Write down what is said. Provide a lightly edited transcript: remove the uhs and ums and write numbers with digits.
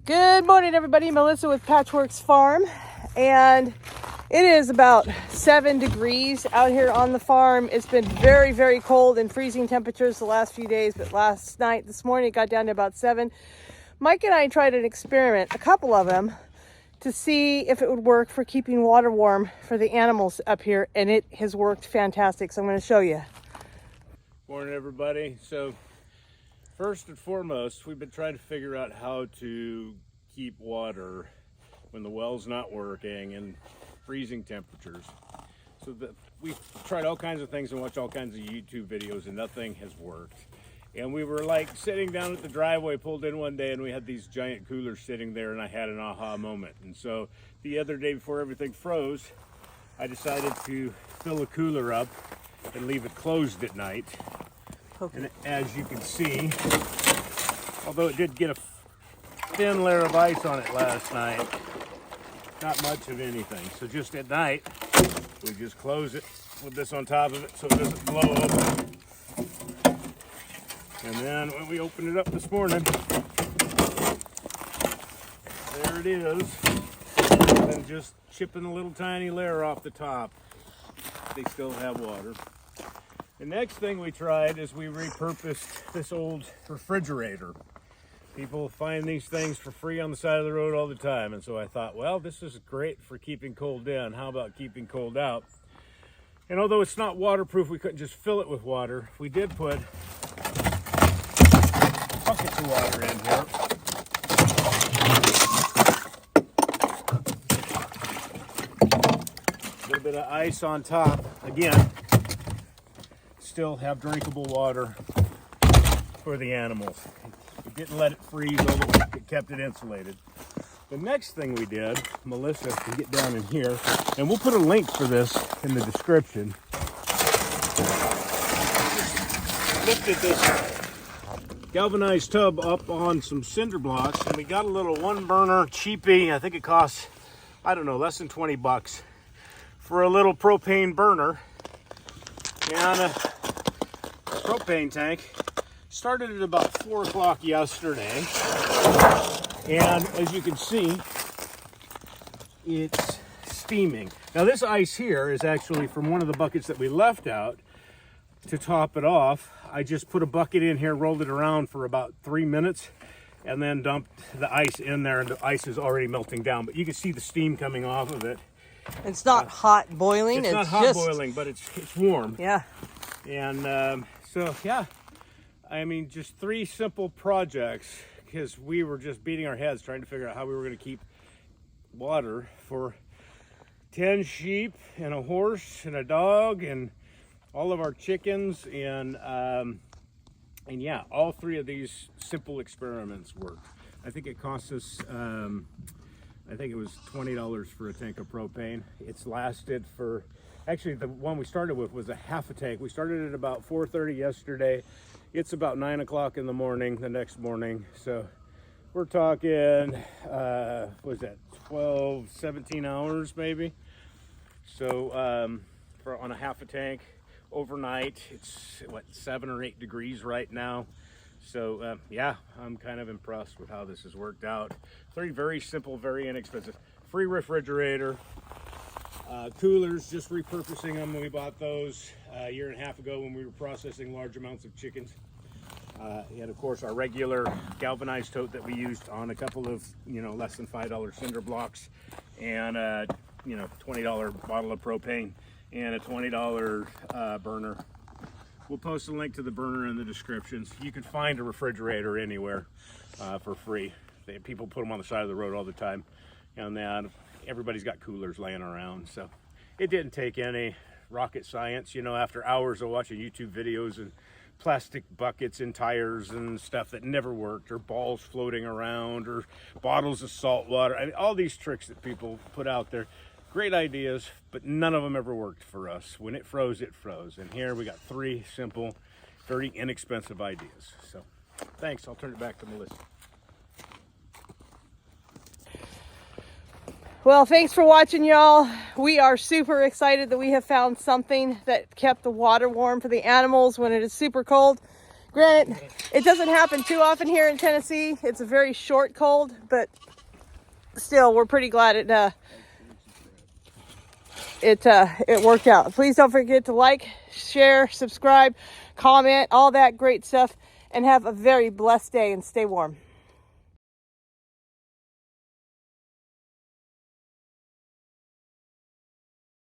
Good morning, everybody. Melissa with Patchworks Farm, and it is about 7 degrees out here on the farm. It's been very, very cold and freezing temperatures the last few days, but this morning, it got down to about 7. Mike and I tried an experiment, a couple of them, to see if it would work for keeping water warm for the animals up here, and it has worked fantastic. So I'm going to show you. Morning, everybody. So first and foremost, we've been trying to figure out how to keep water when the well's not working and freezing temperatures. So we've tried all kinds of things and watched all kinds of YouTube videos, and nothing has worked. And we were like sitting down at the driveway, pulled in one day, and we had these giant coolers sitting there, and I had an aha moment. And so the other day before everything froze, I decided to fill a cooler up and leave it closed at night. Okay. And as you can see, although it did get a thin layer of ice on it last night, not much of anything. So just at night, we just close it with this on top of it so it doesn't blow open. And then when we open it up this morning, there it is. And then just chipping a little tiny layer off the top. They still have water. The next thing we tried is we repurposed this old refrigerator. People find these things for free on the side of the road all the time. And so I thought, well, this is great for keeping cold in. How about keeping cold out? And although it's not waterproof, we couldn't just fill it with water. We did put buckets of water in here. A little bit of ice on top. Again, still have drinkable water for the animals. We didn't let it freeze, although it kept it insulated. The next thing we did, Melissa can get down in here, and we'll put a link for this in the description. Lifted this galvanized tub up on some cinder blocks, and we got a little 1-burner cheapy. I think it costs, I don't know, less than 20 bucks for a little propane burner. And a propane tank. Started at about 4 o'clock yesterday, and as you can see, it's steaming. Now this ice here is actually from one of the buckets that we left out. To top it off, I just put a bucket in here, rolled it around for about 3 minutes, and then dumped the ice in there, and the ice is already melting down, but you can see the steam coming off of it. It's not hot boiling. It's not hot boiling, but it's warm. Yeah. And so, yeah. I mean, just 3 simple projects, because we were just beating our heads trying to figure out how we were going to keep water for 10 sheep and a horse and a dog and all of our chickens. And yeah, all 3 of these simple experiments worked. I think it cost us, I think it was $20 for a tank of propane. It's lasted for, actually the one we started with was a half a tank. We started at about 4:30 yesterday. It's about 9 o'clock in the morning the next morning. So we're talking, what was that, 12, 17 hours maybe? So on a half a tank overnight, it's what, 7 or 8 degrees right now. So yeah, I'm kind of impressed with how this has worked out. 3 very simple, very inexpensive. Free refrigerator, coolers, just repurposing them when we bought those a year and a half ago when we were processing large amounts of chickens. And of course our regular galvanized tote that we used on a couple of, less than $5 cinder blocks, and a, $20 bottle of propane and a $20 burner. We'll post a link to the burner in the descriptions. You can find a refrigerator anywhere for free. People put them on the side of the road all the time, and then everybody's got coolers laying around. So it didn't take any rocket science, after hours of watching YouTube videos and plastic buckets and tires and stuff that never worked, or balls floating around, or bottles of salt water. I mean, all these tricks that people put out there, great ideas, but none of them ever worked for us. When it froze, it froze. And here we got 3 simple, very inexpensive ideas. So thanks. I'll turn it back to Melissa. Well, thanks for watching, y'all. We are super excited that we have found something that kept the water warm for the animals when it is super cold. Granted, it doesn't happen too often here in Tennessee. It's a very short cold, but still, we're pretty glad it worked out. Please don't forget to like, share, subscribe, comment, all that great stuff, and have a very blessed day and stay warm.